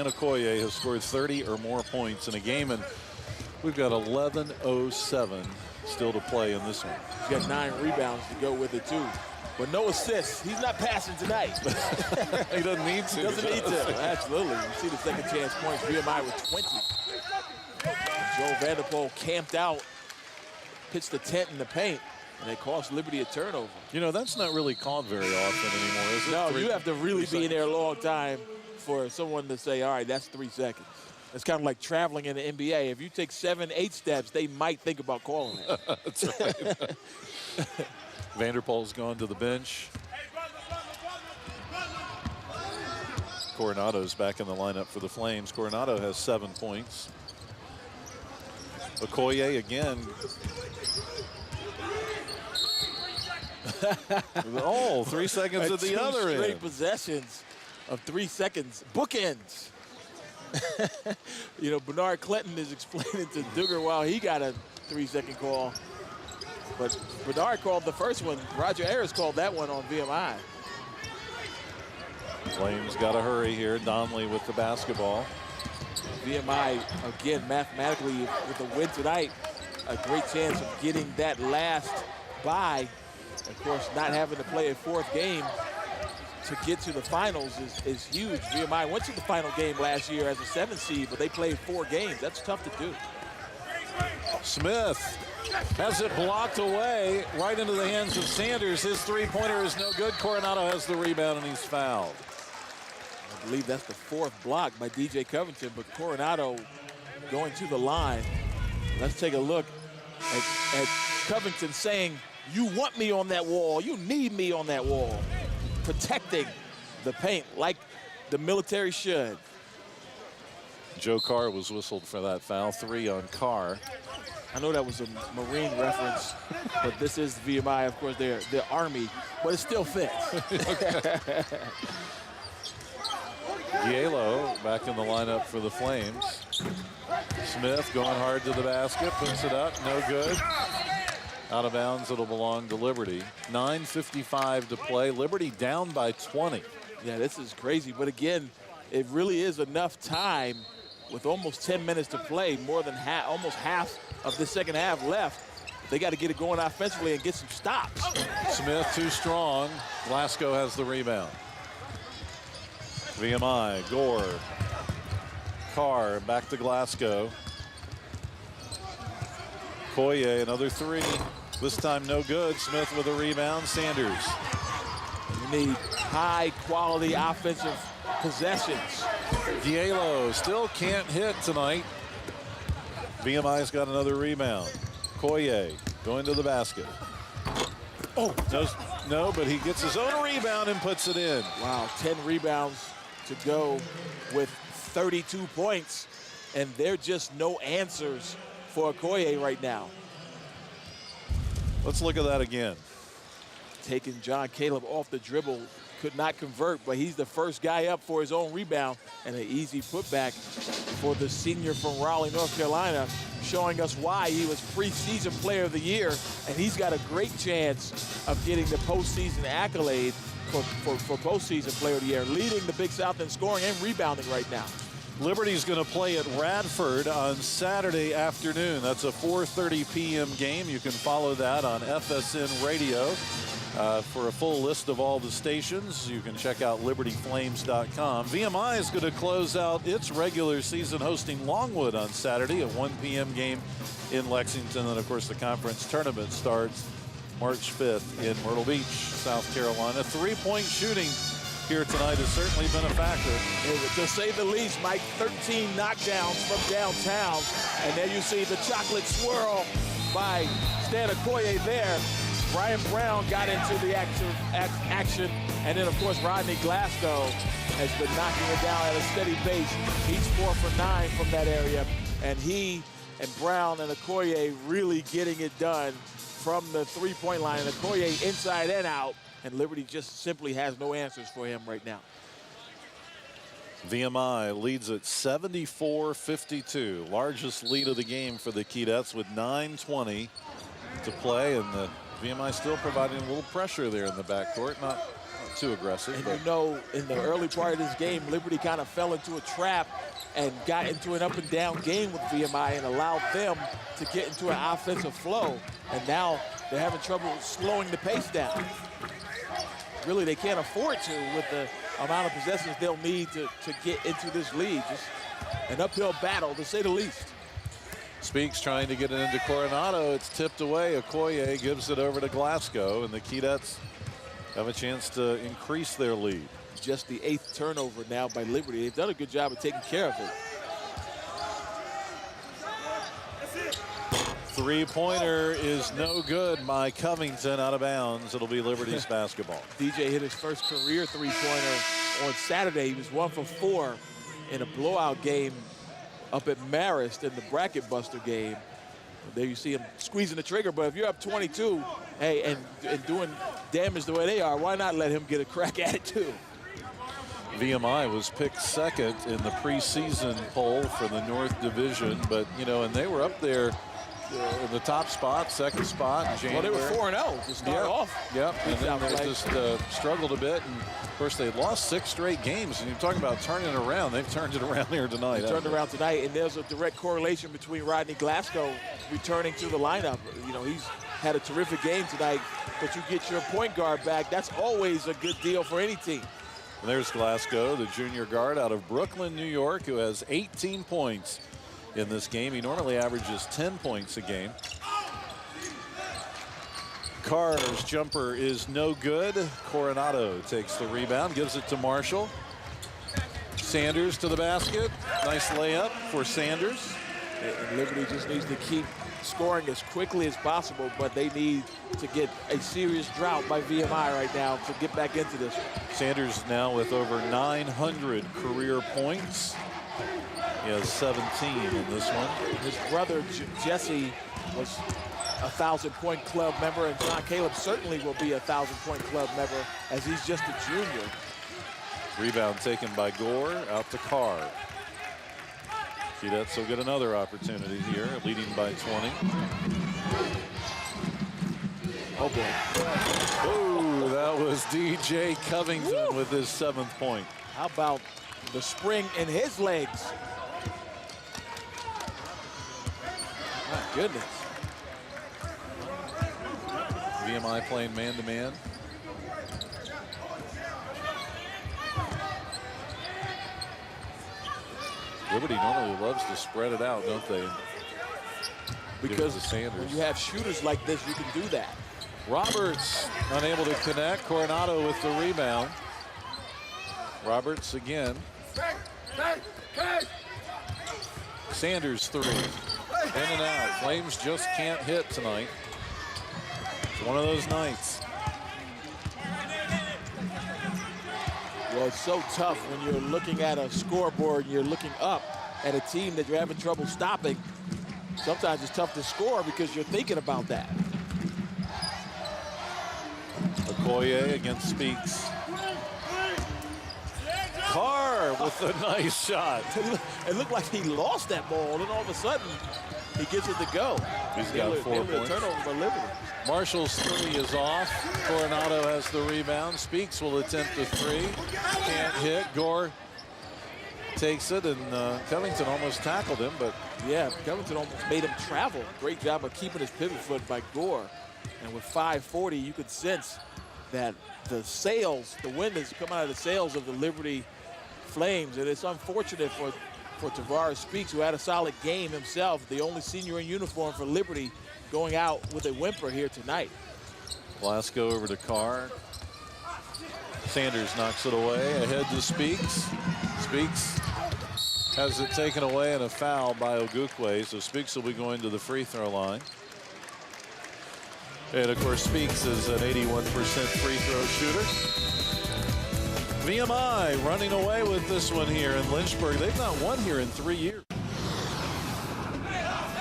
Okoye has scored 30 or more points in a game, and we've got 11:07 still to play in this one. He's got 9 rebounds to go with it, too. But no assists. He's not passing tonight. He doesn't need to. He doesn't need to. Absolutely. You see the second chance points. VMI with 20. Joe Vanderpool camped out, pitched the tent in the paint, and it cost Liberty a turnover. You know, that's not really called very often anymore, is it? No, you have to really be in there a long time for someone to say, all right, that's 3 seconds. It's kind of like traveling in the NBA. If you take 7, 8 steps, they might think about calling it. That's right. Vanderpool's gone to the bench. Coronado's back in the lineup for the Flames. Coronado has 7 points. Okoye again. Oh, 3 seconds at the other end. 2 straight possessions of 3 seconds. Bookends. You know, Bernard Clinton is explaining to Duggar while he got a 3-second call. But Bernard called the first one. Roger Ayers called that one on VMI. Flames got to hurry here. Donnelly with the basketball. VMI, again, mathematically, with the win tonight, a great chance of getting that last bye. Of course, not having to play a 4th game to get to the finals is huge. VMI went to the final game last year as a 7th seed, but they played 4 games. That's tough to do. Smith has it blocked away right into the hands of Sanders. His 3-pointer is no good. Coronado has the rebound, and he's fouled. I believe that's the 4th block by DJ Covington, but Coronado going to the line. Let's take a look at Covington saying, you want me on that wall. You need me on that wall. Protecting the paint like the military should. Joe Carr was whistled for that foul. 3 on Carr. I know that was a Marine reference, but this is VMI. Of course, they're the Army, but it still fits. Gielo back in the lineup for the Flames. Smith going hard to the basket, puts it up, no good. Out of bounds, it'll belong to Liberty. 9:55 to play. Liberty down by 20. Yeah, this is crazy, but again, it really is enough time with almost 10 minutes to play, more than almost half of the second half left. They got to get it going offensively and get some stops. Smith too strong. Glasgow has the rebound. VMI, Gore, Carr back to Glasgow. Okoye, another 3. This time no good. Smith with a rebound. Sanders. You need high-quality offensive possessions. Gielo still can't hit tonight. VMI's got another rebound. Okoye going to the basket. Oh, no, but he gets his own rebound and puts it in. Wow, 10 rebounds to go with 32 points, and they're just no answers for Okoye right now. Let's look at that again. Taking John Caleb off the dribble, could not convert, but he's the first guy up for his own rebound, and an easy putback for the senior from Raleigh, North Carolina, showing us why he was preseason player of the year, and he's got a great chance of getting the postseason accolade for postseason player of the year, leading the Big South in scoring and rebounding right now. Liberty's going to play at Radford on Saturday afternoon. That's a 4:30 p.m. game. You can follow that on FSN Radio. For a full list of all the stations, you can check out libertyflames.com. VMI is going to close out its regular season hosting Longwood on Saturday, a 1 p.m. game in Lexington. And, of course, the conference tournament starts March 5th in Myrtle Beach, South Carolina. 3-point shooting here tonight has certainly been a factor. To say the least, Mike, 13 knockdowns from downtown. And there you see the chocolate swirl by Stan Okoye there. Brian Brown got into the action. And then, of course, Rodney Glasgow has been knocking it down at a steady pace. He's 4 for 9 from that area. And he and Brown and Okoye really getting it done from the 3-point line. And Okoye inside and out. And Liberty just simply has no answers for him right now. VMI leads at 74-52. Largest lead of the game for the Keydets with 9:20 to play. And the VMI still providing a little pressure there in the backcourt. Not too aggressive. And but you know, in the early part of this game, Liberty kind of fell into a trap and got into an up-and-down game with VMI and allowed them to get into an offensive flow. And now they're having trouble slowing the pace down. Really, they can't afford to with the amount of possessions they'll need to get into this lead. Just an uphill battle, to say the least. Speaks trying to get it into Coronado. It's tipped away. Okoye gives it over to Glasgow, and the Keydets have a chance to increase their lead. Just the 8th turnover now by Liberty. They've done a good job of taking care of it. Three-pointer is no good by Covington, out of bounds. It'll be Liberty's basketball. DJ hit his first career three-pointer on Saturday. He was 1 for 4 in a blowout game up at Marist in the bracket buster game. There you see him squeezing the trigger, but if you're up 22, hey, and doing damage the way they are, why not let him get a crack at it too? VMI was picked second in the preseason poll for the North Division, but, you know, and they were up there in the top spot, second spot in January. Well, they were 4-0 to start off. Yep, and then they just struggled a bit. And, of course, they lost 6 straight games. And you're talking about turning it around. They've turned it around here tonight. They turned around tonight, and there's a direct correlation between Rodney Glasgow returning to the lineup. You know, he's had a terrific game tonight, but you get your point guard back. That's always a good deal for any team. And there's Glasgow, the junior guard out of Brooklyn, New York, who has 18 points in this game. He normally averages 10 points a game. Carr's jumper is no good. Coronado takes the rebound, gives it to Marshall. Sanders to the basket. Nice layup for Sanders. And Liberty just needs to keep scoring as quickly as possible, but they need to get a serious drought by VMI right now to get back into this one. Sanders now with over 900 career points. He has 17 in this one. His brother, Jesse, was a 1,000-point club member, and John Caleb certainly will be a 1,000-point club member as he's just a junior. Rebound taken by Gore, out to Carr. Keydets will get another opportunity here, leading by 20. Oh, boy. Oh, that was DJ Covington with his 7th point. How about the spring in his legs? My goodness. VMI playing man-to-man. Liberty normally loves to spread it out, don't they? Because Sanders. when you have shooters like this, you can do that. Roberts unable to connect. Coronado with the rebound. Roberts again. Sanders 3. In and out. Flames just can't hit tonight. It's one of those nights. Well, it's so tough when you're looking at a scoreboard and you're looking up at a team that you're having trouble stopping. Sometimes it's tough to score because you're thinking about that. Okoye against Speaks. Carr with a nice shot. It looked like he lost that ball, and all of a sudden, he gets it to go. He's got 4 points. Turnover for Liberty. Marshall's 3 is off. Coronado has the rebound. Speaks will attempt the 3. Can't hit. Gore takes it, and Covington almost tackled him, but yeah, Covington almost made him travel. Great job of keeping his pivot foot by Gore. And with 5:40, you could sense that the sails, the wind is coming out of the sails of the Liberty Flames, and it's unfortunate for Tavares Speaks, who had a solid game himself, the only senior in uniform for Liberty, going out with a whimper here tonight. Glasgow over to Carr. Sanders knocks it away, ahead to Speaks. Speaks has it taken away and a foul by Okoye, so Speaks will be going to the free throw line. And of course, Speaks is an 81% free throw shooter. VMI running away with this one here in Lynchburg. They've not won here in 3 years.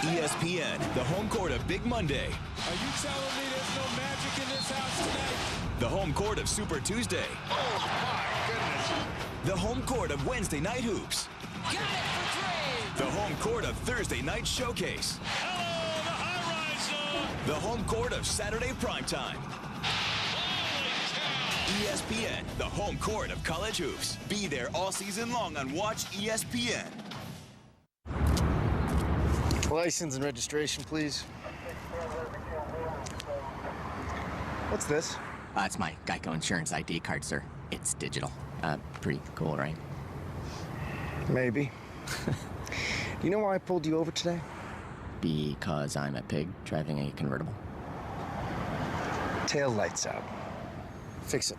ESPN, the home court of Big Monday. Are you telling me there's no magic in this house tonight? The home court of Super Tuesday. Oh, my goodness. The home court of Wednesday Night Hoops. Got it for 3. The home court of Thursday Night Showcase. Hello, the high-rise zone. The home court of Saturday Primetime. Holy cow. ESPN, the home court of college hoops. Be there all season long on Watch ESPN. License and registration, please. What's this? It's my Geico Insurance ID card, sir. It's digital. Pretty cool, right? Maybe. Do you know why I pulled you over today? Because I'm a pig driving a convertible. Tail lights out. Fix it.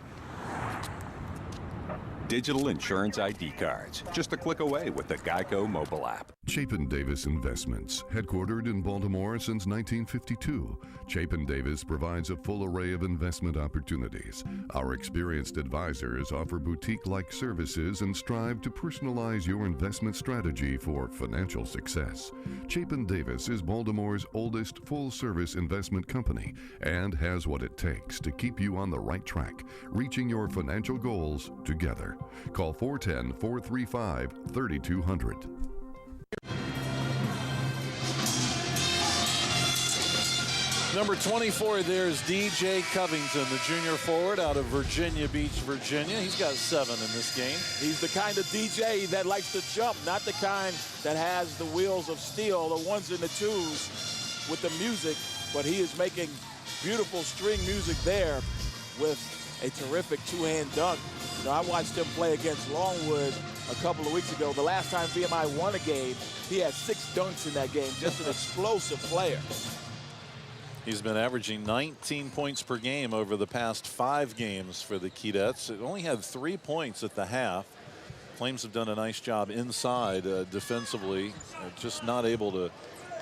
Digital insurance ID cards, just a click away with the Geico mobile app. Chapin Davis Investments, headquartered in Baltimore since 1952. Chapin Davis provides a full array of investment opportunities. Our experienced advisors offer boutique-like services and strive to personalize your investment strategy for financial success. Chapin Davis is Baltimore's oldest full-service investment company and has what it takes to keep you on the right track, reaching your financial goals together. Call 410-435-3200. Number 24 there is DJ Covington, the junior forward out of Virginia Beach, Virginia. He's got 7 in this game. He's the kind of DJ that likes to jump, not the kind that has the wheels of steel, the ones and the twos with the music, but he is making beautiful string music there with a terrific two-hand dunk. You know, I watched him play against Longwood a couple of weeks ago. The last time VMI won a game, he had 6 dunks in that game, just an explosive player. He's been averaging 19 points per game over the past 5 games for the Keydets. It only had 3 points at the half. Flames have done a nice job inside defensively, just not able to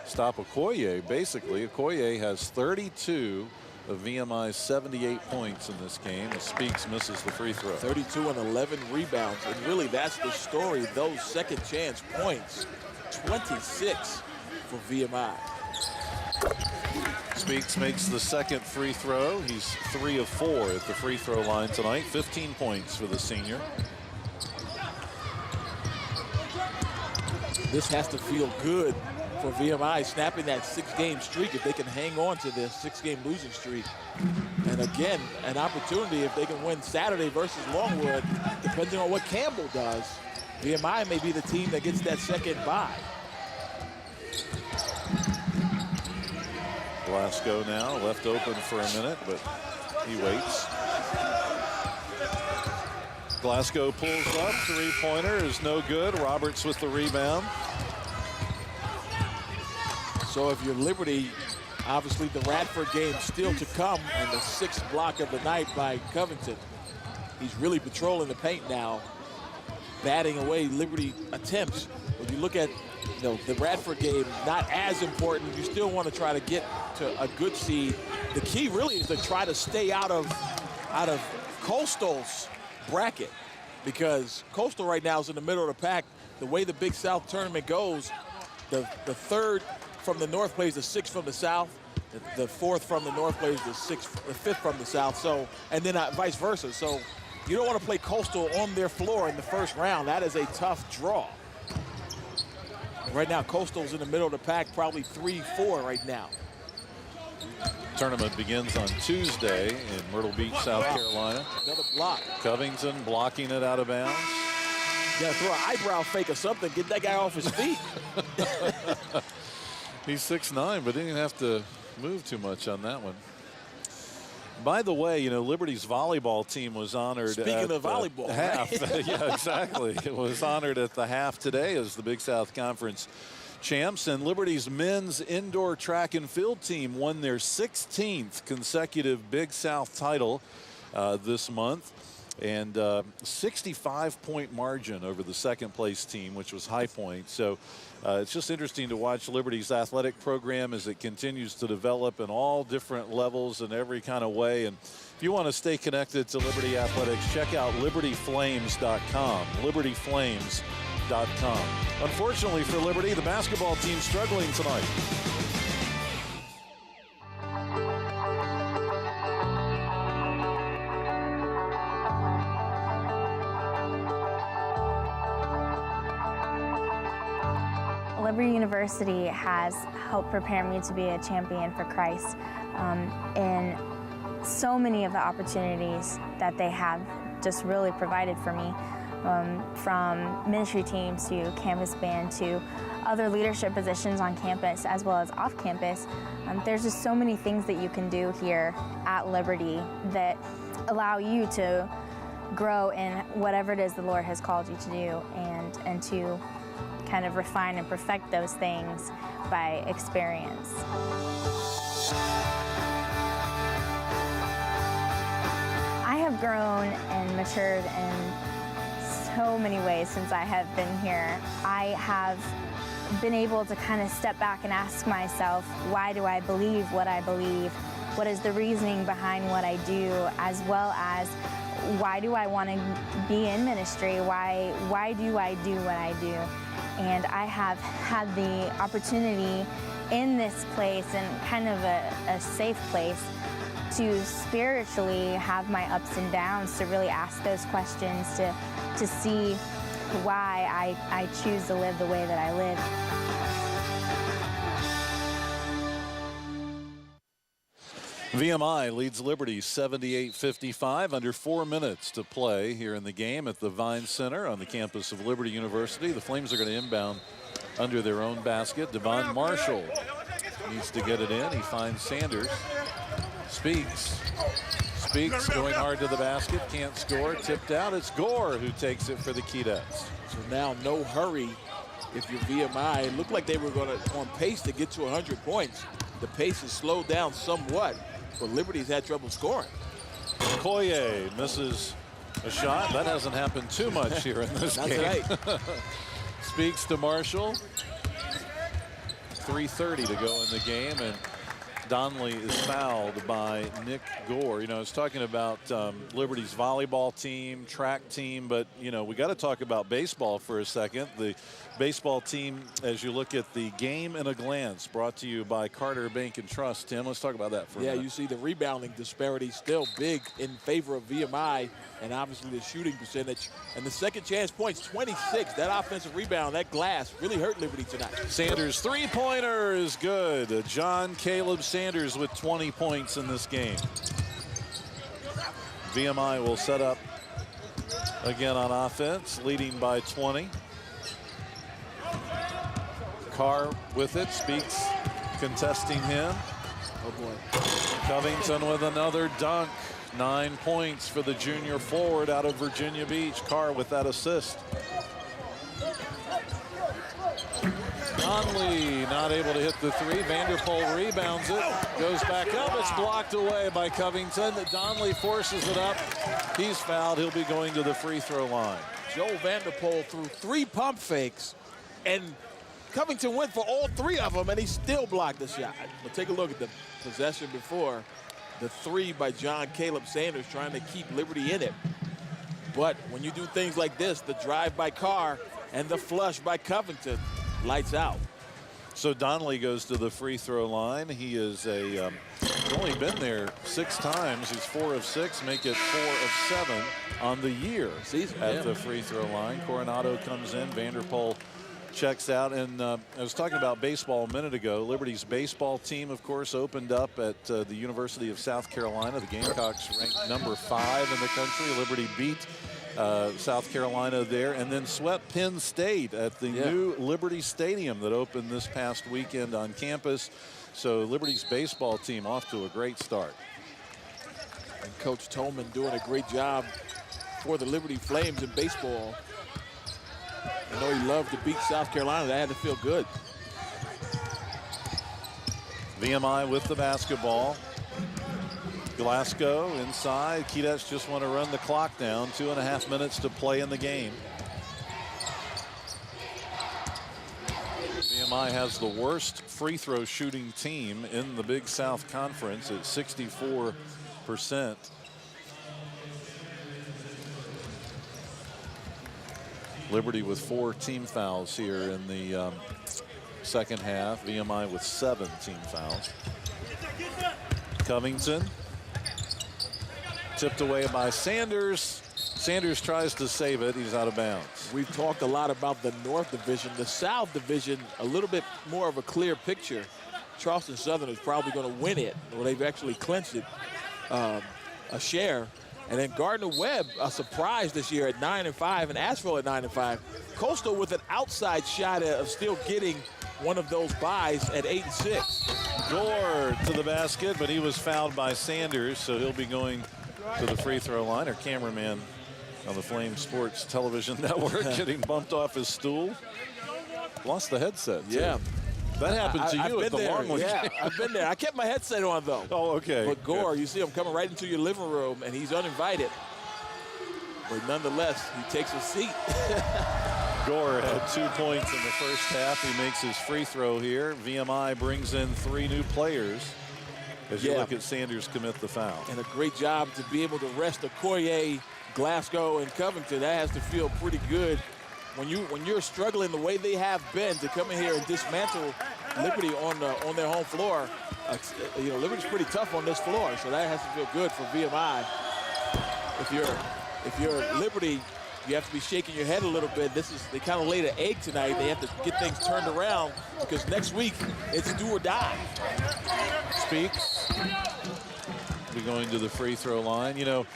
stop Okoye. Basically, Okoye has 32 of VMI's 78 points in this game. Speaks misses the free throw. 32 and 11 rebounds, and really that's the story. Those second chance points, 26 for VMI. Speaks makes the second free throw. He's 3 of 4 at the free throw line tonight. 15 points for the senior. This has to feel good for VMI, snapping that 6-game streak if they can hang on to this 6-game losing streak. And again, an opportunity if they can win Saturday versus Longwood, depending on what Campbell does. VMI may be the team that gets that second bye. Glasgow now left open for a minute, but he waits. Glasgow pulls up, 3-pointer is no good. Roberts with the rebound. So if you're Liberty, obviously the Radford game still to come, and the 6th block of the night by Covington. He's really patrolling the paint now, batting away Liberty attempts. When you look at the Radford game, not as important. You still want to try to get to a good seed. The key really is to try to stay out of Coastal's bracket, because Coastal right now is in the middle of the pack. The way the Big South tournament goes, the 3rd from the north plays the 6th from the south. The 4th from the north plays the 5th from the south. So, and then vice versa. So you don't want to play Coastal on their floor in the first round. That is a tough draw. Right now, Coastal's in the middle of the pack, probably 3-4 right now. Tournament begins on Tuesday in Myrtle Beach, South Carolina. Another block. Covington blocking it out of bounds. You gotta throw an eyebrow fake or something, get that guy off his feet. He's 6'9", but didn't have to move too much on that one. By the way, Liberty's volleyball team was honored. Speaking of volleyball, half. Right? Yeah, exactly. It was honored at the half today as the Big South Conference champs. And Liberty's men's indoor track and field team won their 16th consecutive Big South title this month. And 65-point margin over the second-place team, which was High Point. So it's just interesting to watch Liberty's athletic program as it continues to develop in all different levels and every kind of way. And if you want to stay connected to Liberty Athletics, check out libertyflames.com. libertyflames.com. Unfortunately for Liberty, the basketball team struggling tonight. Liberty University has helped prepare me to be a champion for Christ in so many of the opportunities that they have just really provided for me, from ministry teams to campus band to other leadership positions on campus as well as off campus. There's just so many things that you can do here at Liberty that allow you to grow in whatever it is the Lord has called you to do, and to kind of refine and perfect those things by experience. I have grown and matured in so many ways since I have been here. I have been able to kind of step back and ask myself, why do I believe what I believe? What is the reasoning behind what I do, as well as why do I want to be in ministry? Why do I do what I do? And I have had the opportunity in this place, and kind of a safe place, to spiritually have my ups and downs, to really ask those questions, to see why I choose to live the way that I live. VMI leads Liberty 78-55, under 4 minutes to play here in the game at the Vine Center on the campus of Liberty University. The Flames are going to inbound under their own basket. Devon Marshall needs to get it in. He finds Sanders. Speaks going hard to the basket, can't score, tipped out. It's Gore who takes it for the Keydets. So now no hurry if you're VMI. It looked like they were on pace to get to 100 points. The pace has slowed down somewhat, but Liberty's had trouble scoring. Okoye misses a shot. That hasn't happened too much here in this game. Right. Speaks to Marshall. 3:30 to go in the game, and Donnelly is fouled by Nick Gore. You know, I was talking about Liberty's volleyball team, track team, but, you know, we got to talk about baseball for a second. The baseball team, as you look at the game in a glance, brought to you by Carter Bank and Trust. Tim, let's talk about that for a minute. Yeah, you see the rebounding disparity still big in favor of VMI, and obviously the shooting percentage. And the second chance points, 26. That offensive rebound, that glass, really hurt Liberty tonight. Sanders' three-pointer is good. John Caleb Sanders with 20 points in this game. VMI will set up again on offense, leading by 20. Carr with it, Speaks contesting him. Oh boy. Covington with another dunk. 9 points for the junior forward out of Virginia Beach. Carr with that assist. Conley not able to hit the three. Vanderpool rebounds it. Goes back up. It's blocked away by Covington. Donnelly forces it up. He's fouled. He'll be going to the free throw line. Joel Vanderpool threw 3 pump fakes, and Covington went for all 3 of them, and he still blocked the shot. But take a look at the possession before. The 3 by John Caleb Sanders trying to keep Liberty in it. But when you do things like this, the drive by Carr and the flush by Covington, lights out. So Donnelly goes to the free throw line. He is only been there 6 times. He's 4 of 6, make it 4 of 7 on the year at the free throw line. Coronado comes in, Vanderpool checks out, and I was talking about baseball a minute ago. Liberty's baseball team, of course, opened up at the University of South Carolina. The Gamecocks ranked number 5 in the country. Liberty beat South Carolina there, and then swept Penn State at the new Liberty Stadium that opened this past weekend on campus. So Liberty's baseball team off to a great start. And Coach Tolman doing a great job for the Liberty Flames in baseball. I know he loved to beat South Carolina. That had to feel good. VMI with the basketball. Glasgow inside. Keydets just want to run the clock down. 2.5 minutes to play in the game. VMI has the worst free throw shooting team in the Big South Conference at 64%. Liberty with 4 team fouls here in the second half. VMI with 7 team fouls. Covington tipped away by Sanders. Sanders tries to save it. He's out of bounds. We've talked a lot about the North Division. The South Division, a little bit more of a clear picture. Charleston Southern is probably going to win it, or they've actually clinched it. a share. And then Gardner-Webb, a surprise this year at 9-5, and Asheville at 9-5. Coastal with an outside shot of still getting one of those buys at 8-6. Gore to the basket, but he was fouled by Sanders, so he'll be going to the free throw line. Our cameraman on the Flame Sports Television Network getting bumped off his stool. Lost the headset, too. Yeah. That happened to you at the Longwood Yeah, game. I've been there. I kept my headset on, though. Oh, okay. But Gore, you see him coming right into your living room, and he's uninvited. But nonetheless, he takes a seat. Gore had 2 points in the first half. He makes his free throw here. VMI brings in 3 new players as you look at Sanders commit the foul. And a great job to be able to rest Okoye, Glasgow, and Covington. That has to feel pretty good when you're struggling the way they have been to come in here and dismantle Liberty on their home floor. You know, Liberty's pretty tough on this floor, so that has to feel good for VMI. If you're Liberty, you have to be shaking your head a little bit. They kind of laid an egg tonight. They have to get things turned around because next week it's do or die. Speaks. Be going to the free throw line. You know,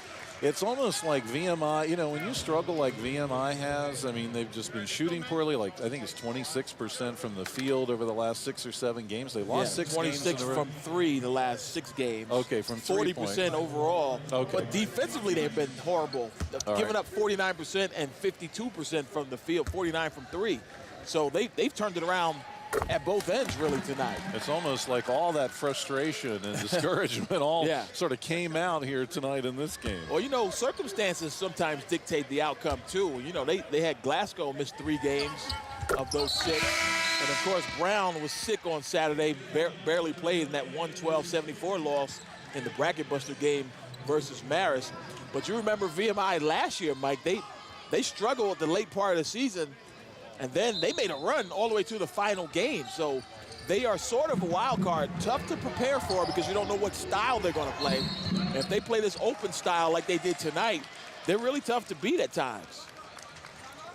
it's almost like VMI, you know, when you struggle like VMI has, I mean, they've just been shooting poorly. Like, I think it's 26% from the field over the last 6 or 7 games. They lost 6 games 26 in a row. from 3 the last 6 games. Okay, from 40% overall. Okay. But defensively, they've been horrible. Giving up 49% and 52% from the field, 49 from 3. So they've turned it around at both ends really tonight. It's almost like all that frustration and discouragement all sort of came out here tonight in this game. Well, you know, circumstances sometimes dictate the outcome too. You know, they had Glasgow miss 3 games of those 6. And of course, Brown was sick on Saturday, barely played in that 112-74 loss in the bracket buster game versus Marist. But you remember VMI last year, Mike, they struggled at the late part of the season. And then they made a run all the way to the final game. So they are sort of a wild card, tough to prepare for because you don't know what style they're going to play. And if they play this open style like they did tonight, they're really tough to beat at times.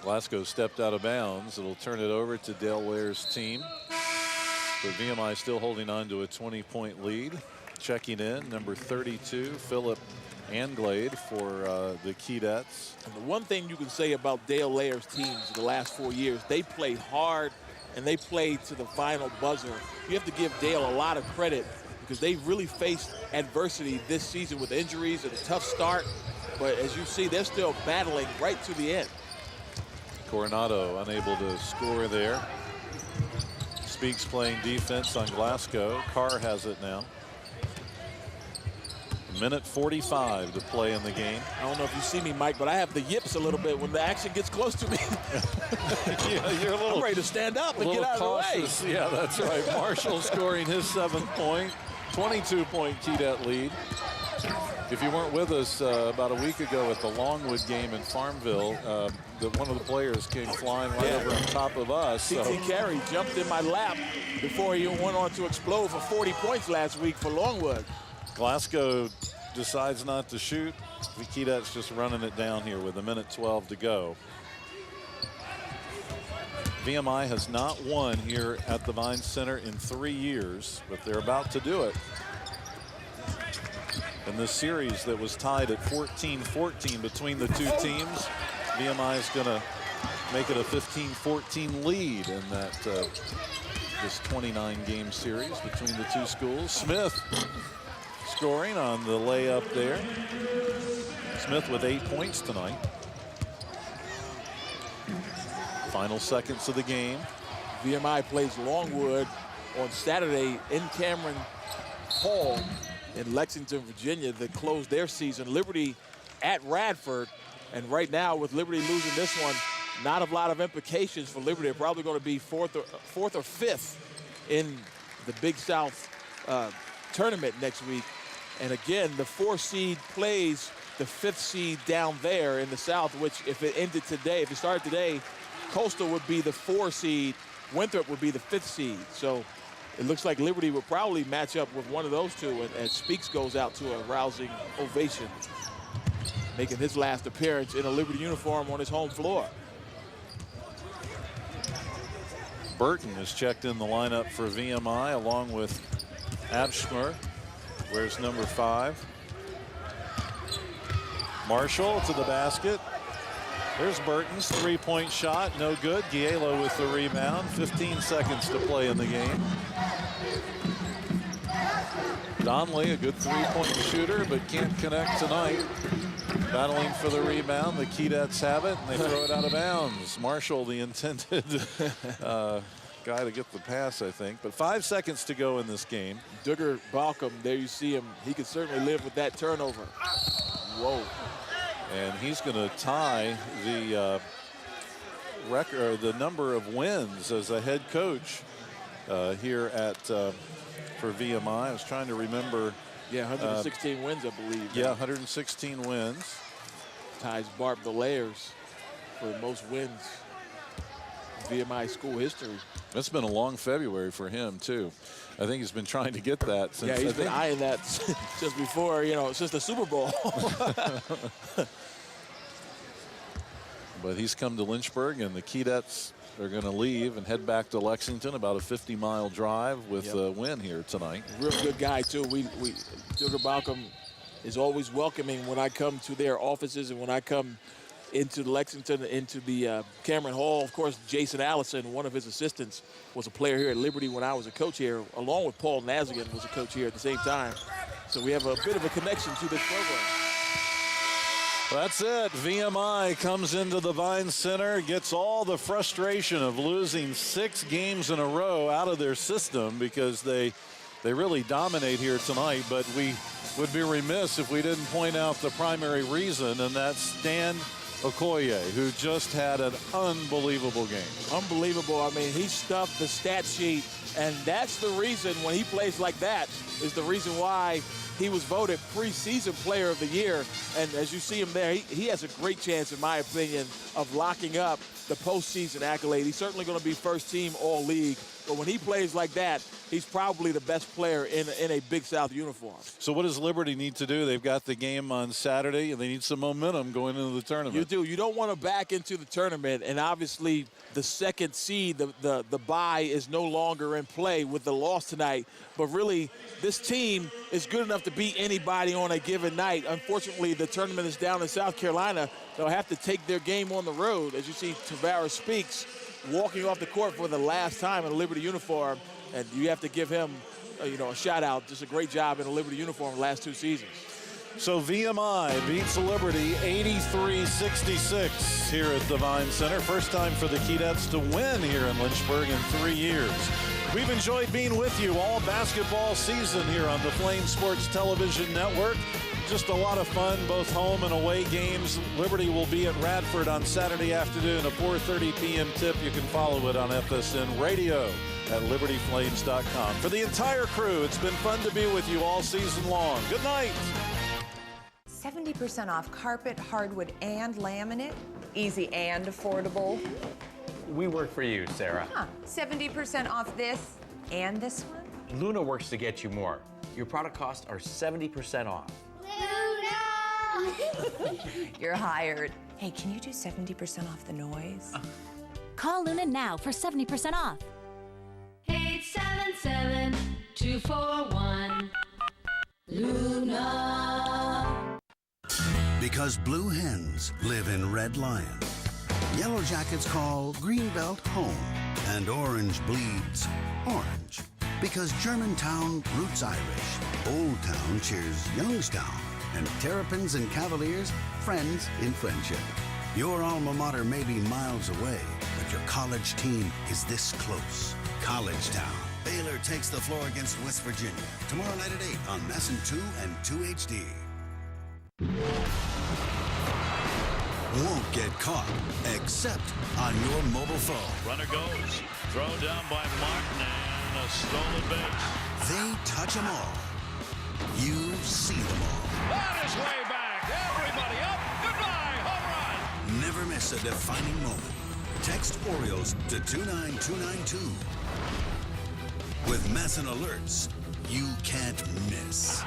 Glasgow stepped out of bounds. It'll turn it over to Delaware's team. But VMI still holding on to a 20-point lead. Checking in, number 32, Philip Anglade for the Keydets. And the one thing you can say about Dale Layer's teams the last 4 years, they played hard and they played to the final buzzer. You have to give Dale a lot of credit because they really faced adversity this season with injuries and a tough start. But as you see, they're still battling right to the end. Coronado unable to score there. Speaks playing defense on Glasgow. Carr has it now. Minute 45 to play in the game. I don't know if you see me, Mike, but I have the yips a little bit when the action gets close to me. Yeah, you're a little, I'm ready to stand up and get out cautious. of the way. Yeah, that's right. Marshall scoring his 7th point. 22-point Keydet lead. If you weren't with us about a week ago at the Longwood game in Farmville, one of the players came flying right over on top of us. T.T. Carey jumped in my lap before he went on to explode for 40 points last week for Longwood. Glasgow decides not to shoot. The Keydet's just running it down here with 1:12 to go. VMI has not won here at the Vines Center in 3 years, but they're about to do it. In this series that was tied at 14-14 between the 2 teams, VMI is going to make it a 15-14 lead in that this 29-game series between the 2 schools. Smith scoring on the layup there. Smith with 8 points tonight. Final seconds of the game. VMI plays Longwood on Saturday in Cameron Hall in Lexington, Virginia, that closed their season. Liberty at Radford, and right now with Liberty losing this one, not a lot of implications for Liberty. They're probably going to be fourth or fifth in the Big South tournament next week. And again, the 4 seed plays the 5th seed down there in the South, which if it ended today, if it started today, Coastal would be the 4 seed, Winthrop would be the 5th seed. So it looks like Liberty would probably match up with one of those 2, and Speaks goes out to a rousing ovation, making his last appearance in a Liberty uniform on his home floor. Burton has checked in the lineup for VMI along with Abschmer. Where's number 5? Marshall to the basket. There's Burton's three-point shot, no good. Gielo with the rebound. 15 seconds to play in the game. Donnelly, a good three-point shooter, but can't connect tonight. Battling for the rebound. The Keydets have it, and they throw it out of bounds. Marshall, the intended guy to get the pass, I think. But 5 seconds to go in this game. Duggar Balcom, there you see him. He could certainly live with that turnover. Whoa. And he's going to tie the record, or the number of wins as a head coach here at for VMI. I was trying to remember. Yeah, 116 wins, I believe. Yeah, 116 wins. Ties Bart Belair's for the most wins in VMI school history. It's been a long February for him, too. I think he's been trying to get that since. Yeah, he's been eyeing that just before, since the Super Bowl. But he's come to Lynchburg, and the Keydets are going to leave and head back to Lexington, about a 50-mile drive with a win here tonight. Real good guy, too. Duggar Balcom is always welcoming when I come to their offices and when I come into Lexington, into the Cameron Hall. Of course, Jason Allison, one of his assistants, was a player here at Liberty when I was a coach here, along with Paul Nazigan was a coach here at the same time. So we have a bit of a connection to this program. That's it. VMI comes into the Vine Center, gets all the frustration of losing 6 games in a row out of their system because they really dominate here tonight. But we would be remiss if we didn't point out the primary reason, and that's Dan Okoye, who just had an unbelievable game. Unbelievable. I mean, he stuffed the stat sheet, and that's the reason when he plays like that is the reason why he was voted preseason player of the year. And as you see him there, he has a great chance, in my opinion, of locking up the postseason accolade. He's certainly going to be first team all-league. But when he plays like that, he's probably the best player in a Big South uniform. So what does Liberty need to do? They've got the game on Saturday, and they need some momentum going into the tournament. You do. You don't want to back into the tournament, and obviously the second seed, the bye, is no longer in play with the loss tonight. But really, this team is good enough to beat anybody on a given night. Unfortunately, the tournament is down in South Carolina. They'll have to take their game on the road. As you see, Tavares Speaks walking off the court for the last time in a Liberty uniform, and you have to give him a shout out. Just a great job in a Liberty uniform the last 2 seasons. So VMI beats Liberty 83-66 here at the Vine Center. First time for the Keydets to win here in Lynchburg in 3 years. We've enjoyed being with you all basketball season here on the Flame Sports Television Network. Just a lot of fun, both home and away games. Liberty will be at Radford on Saturday afternoon, a 4:30 p.m. tip. You can follow it on FSN Radio at libertyflames.com. For the entire crew, it's been fun to be with you all season long. Good night. 70% off carpet, hardwood, and laminate. Easy and affordable. We work for you, Sarah. 70% off this and this one. Luna works to get you more. Your product costs are 70% off. Luna! You're hired. Hey, can you do 70% off the noise? Call Luna now for 70% off. 877-241 Luna. Because blue hens live in Red Lion, Yellow Jackets call Greenbelt home, and orange bleeds orange. Because Germantown roots Irish, Old Town cheers Youngstown, and Terrapins and Cavaliers, friends in friendship. Your alma mater may be miles away, but your college team is this close. College Town. Baylor takes the floor against West Virginia tomorrow night at 8 on Messin 2 and 2 HD. Won't get caught, except on your mobile phone. Runner goes, thrown down by Martin, and a stolen base. They touch them all. You see them all. That is way back. Everybody up. Goodbye. Home run. Never miss a defining moment. Text Orioles to 29292. With Messin alerts, you can't miss.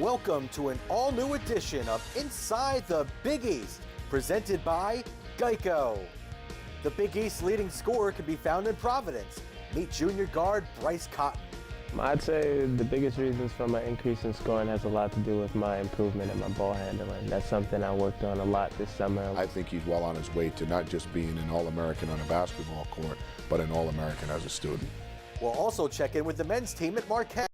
Welcome to an all-new edition of Inside the Big East, presented by Geico. The Big East's leading scorer can be found in Providence. Meet junior guard Bryce Cotton. I'd say the biggest reasons for my increase in scoring has a lot to do with my improvement in my ball handling. That's something I worked on a lot this summer. I think he's well on his way to not just being an All-American on a basketball court, but an All-American as a student. We'll also check in with the men's team at Marquette.